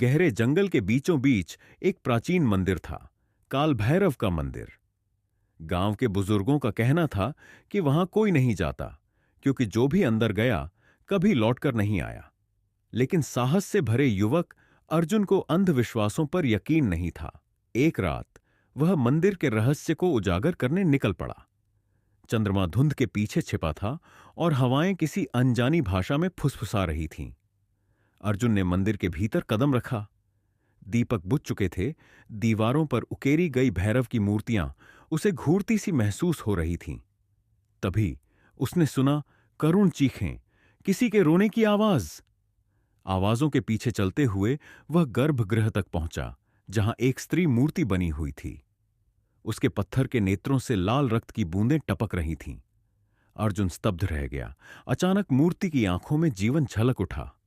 गहरे जंगल के बीचों बीच एक प्राचीन मंदिर था, काल भैरव का मंदिर। गांव के बुजुर्गों का कहना था कि वहां कोई नहीं जाता, क्योंकि जो भी अंदर गया कभी लौटकर नहीं आया। लेकिन साहस से भरे युवक अर्जुन को अंधविश्वासों पर यकीन नहीं था। एक रात वह मंदिर के रहस्य को उजागर करने निकल पड़ा। चंद्रमा धुंध के पीछे छिपा था और हवाएं किसी अनजानी भाषा में फुसफुसा रही थीं। अर्जुन ने मंदिर के भीतर कदम रखा। दीपक बुझ चुके थे, दीवारों पर उकेरी गई भैरव की मूर्तियां उसे घूरती सी महसूस हो रही थीं। तभी उसने सुना करुण चीखें, किसी के रोने की आवाज। आवाजों के पीछे चलते हुए वह गर्भगृह तक पहुंचा, जहां एक स्त्री मूर्ति बनी हुई थी। उसके पत्थर के नेत्रों से लाल रक्त की बूंदें टपक रही थीं। अर्जुन स्तब्ध रह गया। अचानक मूर्ति की आंखों में जीवन झलक उठा।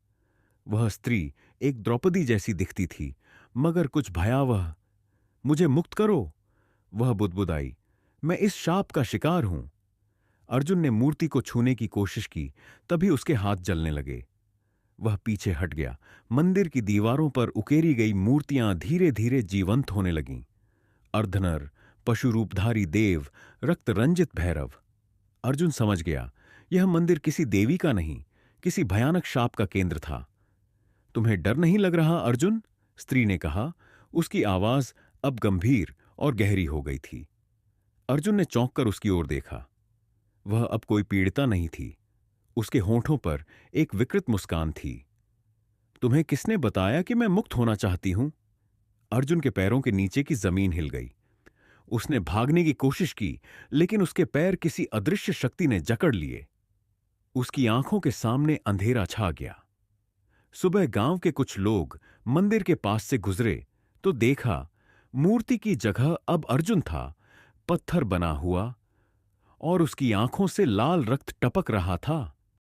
वह स्त्री एक द्रौपदी जैसी दिखती थी, मगर कुछ भयावह। मुझे मुक्त करो, वह बुदबुदाई। मैं इस शाप का शिकार हूं। अर्जुन ने मूर्ति को छूने की कोशिश की, तभी उसके हाथ जलने लगे। वह पीछे हट गया। मंदिर की दीवारों पर उकेरी गई मूर्तियां धीरे धीरे जीवंत होने लगीं। अर्धनर, पशु रूपधारी देव, रक्त रंजित भैरव। अर्जुन समझ गया, यह मंदिर किसी देवी का नहीं, किसी भयानक शाप का केंद्र था। तुम्हें डर नहीं लग रहा अर्जुन? स्त्री ने कहा। उसकी आवाज अब गंभीर और गहरी हो गई थी। अर्जुन ने चौंक कर उसकी ओर देखा। वह अब कोई पीड़िता नहीं थी। उसके होंठों पर एक विकृत मुस्कान थी। तुम्हें किसने बताया कि मैं मुक्त होना चाहती हूं? अर्जुन के पैरों के नीचे की जमीन हिल गई। उसने भागने की कोशिश की, लेकिन उसके पैर किसी अदृश्य शक्ति ने जकड़ लिए। उसकी आंखों के सामने अंधेरा छा गया। सुबह गांव के कुछ लोग मंदिर के पास से गुजरे तो देखा, मूर्ति की जगह अब अर्जुन था, पत्थर बना हुआ, और उसकी आंखों से लाल रक्त टपक रहा था।